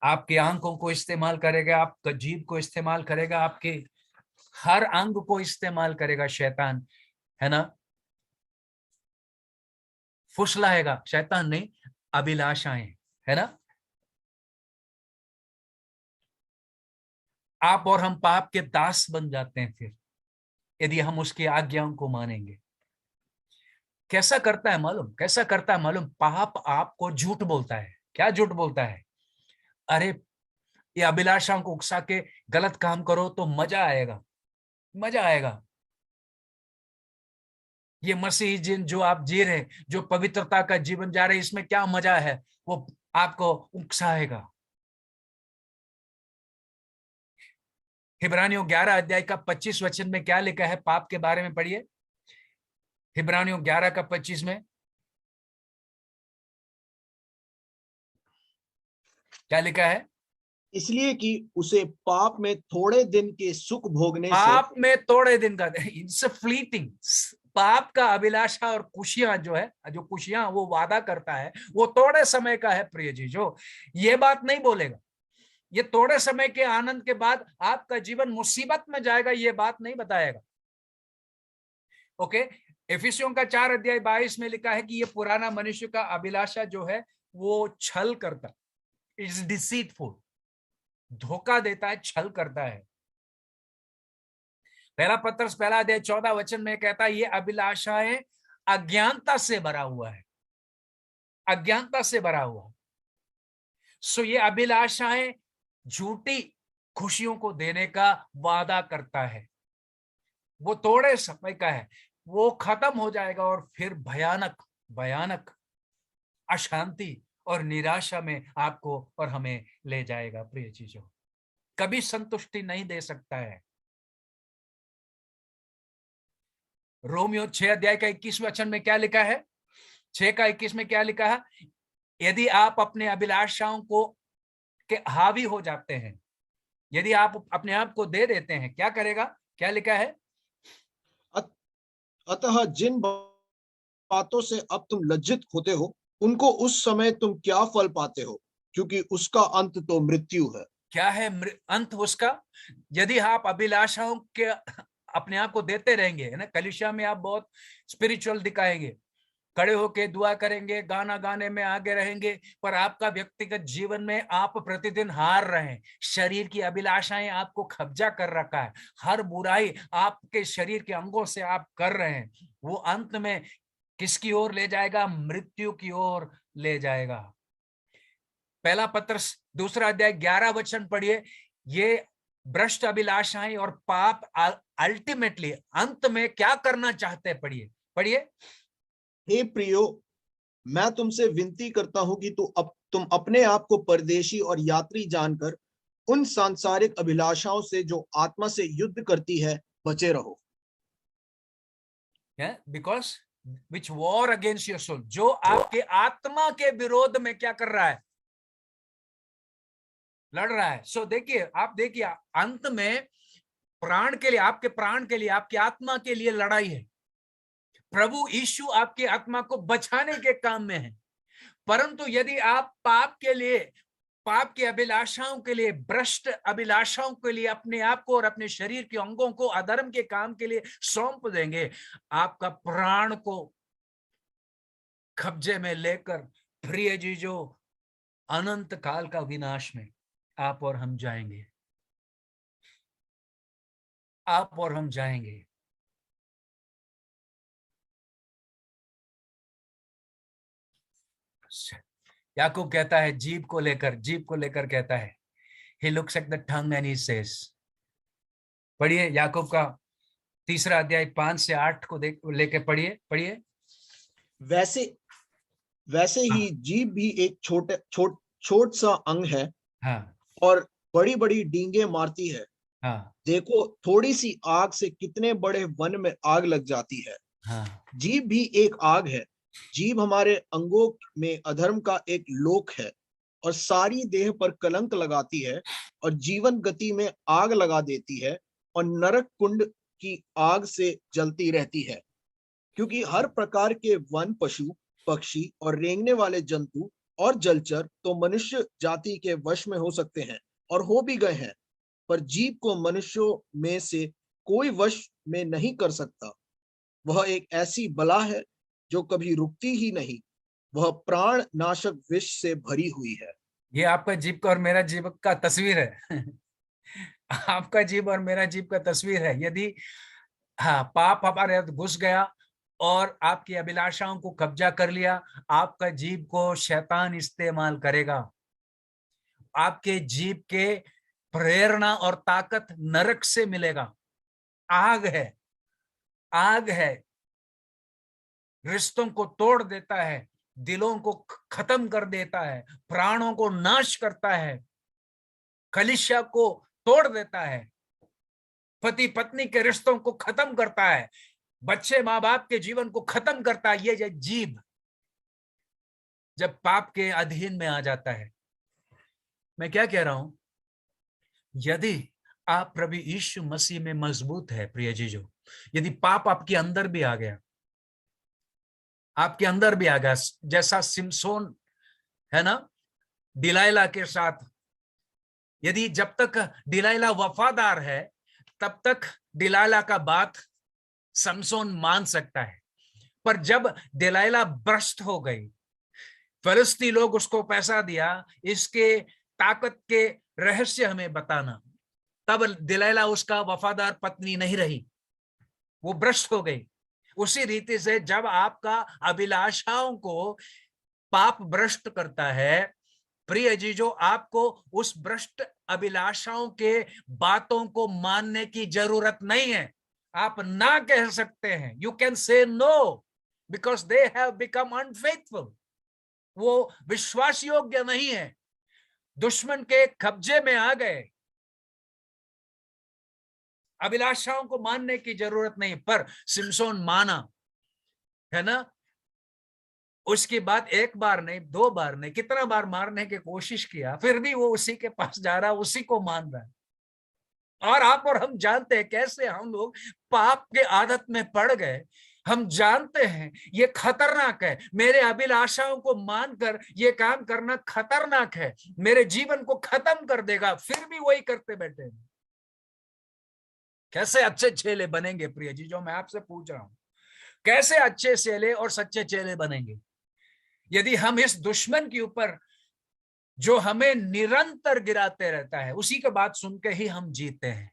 आपकी आंखों को इस्तेमाल करेगा, आपका जीभ को इस्तेमाल करेगा, आपके हर अंग को इस्तेमाल करेगा शैतान, है ना। फुसलाएगा शैतान नहीं, अभिलाषाएं, है ना। आप और हम पाप के दास बन जाते हैं फिर, यदि हम उसकी आज्ञाओं को मानेंगे। कैसा करता है मालूम, कैसा करता है मालूम, पाप आपको झूठ बोलता है। क्या झूठ बोलता है? अरे ये अभिलाषाओं को उकसा के गलत काम करो तो मजा आएगा, मजा आएगा। ये मसीही जीवन जो आप जी रहे, जो पवित्रता का जीवन जा रहे, इसमें क्या मजा है, वो आपको उकसाएगा। हिब्रानियों 11 अध्याय का 25 वचन में क्या लिखा है पाप के बारे में, पढ़िए। हिब्रानियों 11 का 25 में क्या लिखा है? इसलिए कि उसे पाप में थोड़े दिन के सुख भोगने से, पाप में थोड़े दिन का, इट्स फ्लीटिंग। पाप का अभिलाषा और खुशियां जो है, जो खुशियां वो वादा करता है, वो थोड़े समय का है प्रिय जी। जो ये बात नहीं बोलेगा, ये थोड़े समय के आनंद के बाद आपका जीवन मुसीबत में जाएगा, ये बात नहीं बताएगा। ओके। इफिसियों का 4 अध्याय 22 में लिखा है कि ये पुराना मनुष्य का अभिलाषा जो है वो छल करता, इट्स डिसीटफुल, धोखा देता है, छल करता है। पहला पत्रस पहला अध्याय 14 वचन में कहता है ये अभिलाषाएं अज्ञानता से भरा हुआ है, अज्ञानता से भरा हुआ है। सो ये अभिलाषाएं झूठी खुशियों को देने का वादा करता है, वो थोड़े समय का है, वो खत्म हो जाएगा और फिर भयानक भयानक अशांति और निराशा में आपको और हमें ले जाएगा प्रिय चीजों। कभी संतुष्टि नहीं दे सकता है। रोमियो 6 अध्याय का 21 वचन में क्या लिखा है? 6 का 21 में क्या लिखा है? यदि आप अपने अभिलाषाओं को के हावी हो जाते हैं, यदि आप अपने आप को दे देते हैं, क्या करेगा? क्या लिखा है? अतः जिन बातों से अब तुम लज्जित होते हो, उनको उस समय तुम क्या फल पाते हो, क्योंकि उसका अंत तो मृत्यु है। क्या है अंत उसका? यदि आप अभिलाषाओं के अपने आप को देते रहेंगे, है ना, कलीसिया में आप बहुत स्पिरिचुअल दिखाएंगे, खड़े होके दुआ करेंगे, गाना गाने में आगे रहेंगे, पर आपका व्यक्तिगत जीवन में आप प्रतिदिन हार रहे हैं। शरीर की अभिलाषाएं आपको कब्जा कर रखा है, हर बुराई आपके शरीर के अंगों से आप कर रहे हैं, वो अंत में किसकी ओर ले जाएगा? मृत्यु की ओर ले जाएगा। पहला पत्रस 2 अध्याय 11 वचन पढ़िए। ये भ्रष्ट अभिलाषाएं और पाप अल्टीमेटली अंत में क्या करना चाहते हैं? पढ़िए, पढ़िए। हे प्रियो, मैं तुमसे विनती करता हूं कि तुम अपने आप को परदेशी और यात्री जानकर उन सांसारिक अभिलाषाओं से जो आत्मा से युद्ध करती है बचे रहो। Because which war against your soul, जो आपके आत्मा के विरोध में क्या कर रहा है? लड़ रहा है। सो देखिए, आप देखिए अंत में प्राण के लिए, आपके प्राण के लिए, आपकी आत्मा के लिए लड़ाई है। प्रभु यीशु आपकी आत्मा को बचाने के काम में है, परंतु यदि आप पाप के लिए, पाप की अभिलाषाओं के लिए, भ्रष्ट अभिलाषाओं के लिए अपने आप को और अपने शरीर के अंगों को अधर्म के काम के लिए सौंप देंगे, आपका प्राण को कब्जे में लेकर प्रिय जी जो अनंत काल का विनाश में आप और हम जाएंगे, आप और हम जाएंगे। याकूब कहता है जीभ को लेकर, जीभ को लेकर कहता है, he looks at the tongue and he says, पढ़िए याकूब का 3 अध्याय 5 से 8 को लेके पढ़िए, पढ़िए। वैसे वैसे हाँ, ही जीभ भी एक छोट सा अंग है हाँ, और बड़ी बड़ी डींगे मारती है। हाँ, देखो, थोड़ी सी आग से कितने बड़े वन में आग लग जाती है। हाँ, जीभ भी एक आग है। जीभ हमारे अंगों में अधर्म का एक लोक है और सारी देह पर कलंक लगाती है और जीवन गति में आग लगा देती है और नरक कुंड की आग से जलती रहती है। क्योंकि हर प्रकार के वन, पशु, पक्षी और रेंगने वाले जंतु और जलचर तो मनुष्य जाति के वश में हो सकते हैं और हो भी गए हैं, पर जीव को मनुष्यों में से कोई वश में नहीं कर सकता। वह एक ऐसी बला है जो कभी रुकती ही नहीं, वह प्राण नाशक विष से भरी हुई है। ये आपका जीव का और मेरा जीव का तस्वीर है। आपका जीव और मेरा जीव का तस्वीर है। यदि हाँ पाप हमारे अंदर घुस गया और आपकी अभिलाषाओं को कब्जा कर लिया, आपका जीव को शैतान इस्तेमाल करेगा। आपके जीव के प्रेरणा और ताकत नरक से मिलेगा। आग है, आग है, रिश्तों को तोड़ देता है, दिलों को खत्म कर देता है, प्राणों को नाश करता है, कलीसिया को तोड़ देता है, पति पत्नी के रिश्तों को खत्म करता है, बच्चे माँ बाप के जीवन को खत्म करता है। ये जीव जब पाप के अधीन में आ जाता है। मैं क्या कह रहा हूं, यदि आप प्रभु यीशु मसीह में मजबूत है प्रिय जीजो, यदि पाप आपके अंदर भी आ गया, आपके अंदर भी आ गया, जैसा सिमसोन है ना डिलाइला के साथ, यदि जब तक डिलाइला वफादार है तब तक डिलाइला का बात समसोन मान सकता है, पर जब डिलाइला भ्रष्ट हो गई, फलस्ती लोग उसको पैसा दिया इसके ताकत के रहस्य हमें बताना, तब डिलाइला उसका वफादार पत्नी नहीं रही, वो भ्रष्ट हो गई। उसी रीति से जब आपका अभिलाषाओं को पाप भ्रष्ट करता है, प्रिय जीजो, आपको उस भ्रष्ट अभिलाषाओं के बातों को मानने की जरूरत नहीं है। आप ना कह सकते हैं, you can say no, because they have become unfaithful. वो विश्वास योग्य नहीं है, दुश्मन के कब्जे में आ गए। अभिलाषाओं को मानने की जरूरत नहीं, पर सिमसोन माना है ना। उसके बाद एक बार नहीं, दो बार नहीं, कितना बार मारने की कोशिश किया, फिर भी वो उसी के पास जा रहा, उसी को मान रहा है। और आप और हम जानते हैं कैसे हम लोग पाप के आदत में पड़ गए। हम जानते हैं ये खतरनाक है, मेरे अभिलाषाओं को मानकर ये काम करना खतरनाक है, मेरे जीवन को खत्म कर देगा, फिर भी वही करते बैठे हैं। कैसे अच्छे चेले बनेंगे प्रिय जी, जो मैं आपसे पूछ रहा हूं, कैसे अच्छे चेले और सच्चे चेले बनेंगे यदि हम इस दुश्मन के ऊपर जो हमें निरंतर गिराते रहता है उसी की बात सुन के ही हम जीते हैं।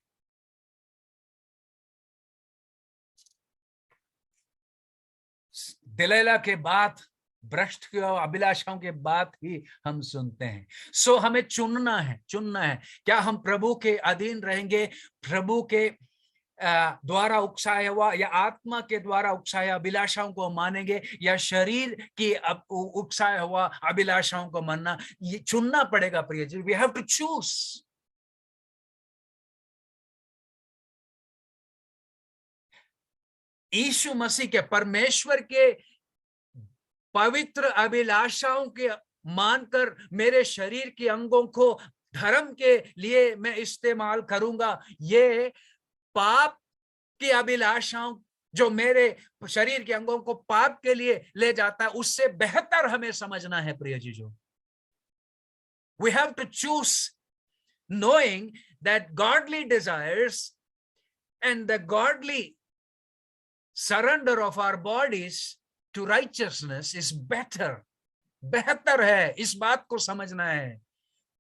दिलैला के बाद, भ्रष्ट की अभिलाषाओं के बाद ही हम सुनते हैं। सो हमें चुनना है, चुनना है, क्या हम प्रभु के अधीन रहेंगे, प्रभु के द्वारा उकसाया हुआ या आत्मा के द्वारा उकसाया अभिलाषाओं को मानेंगे, या शरीर की उकसाया हुआ अभिलाषाओं को मानना। ये चुनना पड़ेगा प्रिय जी, वी हैव टू चूज। यीशु मसीह के, परमेश्वर के पवित्र अभिलाषाओं के मानकर मेरे शरीर के अंगों को धर्म के लिए मैं इस्तेमाल करूंगा, ये पाप की अभिलाषाओं जो मेरे शरीर के अंगों को पाप के लिए ले जाता है, उससे बेहतर हमें समझना है प्रिय जीजो। We have to choose knowing that godly desires and the godly surrender of our bodies to righteousness is better. बेहतर है, इस बात को समझना है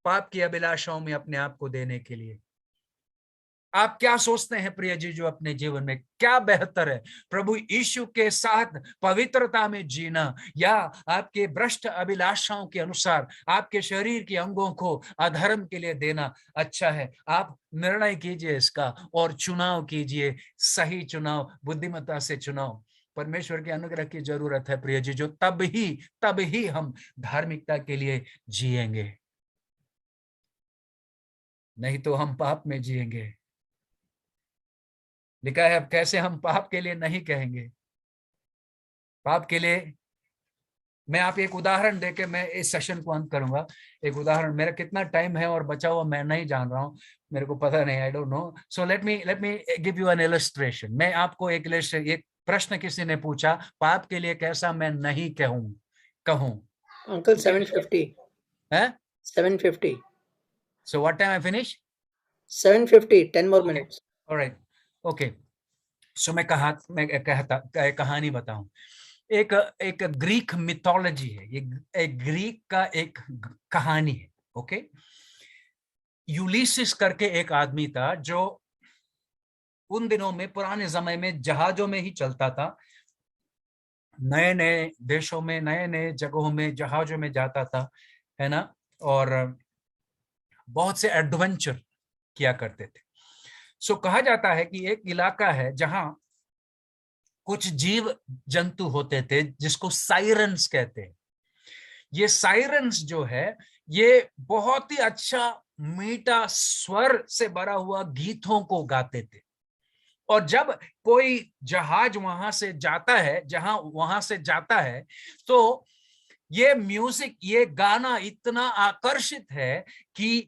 पाप की अभिलाषाओं में अपने आप को देने के लिए। आप क्या सोचते हैं प्रिय जी, जो अपने जीवन में क्या बेहतर है, प्रभु यीशु के साथ पवित्रता में जीना, या आपके भ्रष्ट अभिलाषाओं के अनुसार आपके शरीर के अंगों को अधर्म के लिए देना अच्छा है? आप निर्णय कीजिए इसका और चुनाव कीजिए, सही चुनाव, बुद्धिमत्ता से चुनाव। परमेश्वर के अनुग्रह की जरूरत है प्रिय जी, जो तब ही हम धार्मिकता के लिए जिएंगे, नहीं तो हम पाप में जिएंगे। लिखा है, अब कैसे हम पाप के लिए नहीं कहेंगे। पाप के लिए मैं आप एक उदाहरण देके मैं इस सेशन को अंत करूंगा। एक उदाहरण, मेरा कितना टाइम है और बचा हुआ मैं नहीं जान रहा हूं, मेरे को पता नहीं, I don't know. So let me give you N illustration. मैं आपको एक प्रश्न किसी ने पूछा, पाप के लिए कैसा मैं नहीं कहूं। Uncle, 7:50. Huh? 7:50. So what time I finish? 7:50. 10 more minutes. All right. Okay. So मैं कहानी बताऊं. एक ग्रीक मिथोलॉजी है, ये एक ग्रीक का एक कहानी है. ओके. यूलिसिस करके एक आदमी था जो उन दिनों में, पुराने समय में, जहाजों में ही चलता था. नए नए देशों में, नए नए जगहों में जहाजों में जाता था, है ना. और बहुत से एडवेंचर किया करते थे. सो कहा जाता है कि एक इलाका है जहां कुछ जीव जंतु होते थे जिसको साइरन्स कहते हैं. ये साइरन्स जो है, ये बहुत ही अच्छा मीठा स्वर से भरा हुआ गीतों को गाते थे. और जब कोई जहाज वहां से जाता है, वहां से जाता है, तो ये म्यूजिक, ये गाना इतना आकर्षित है कि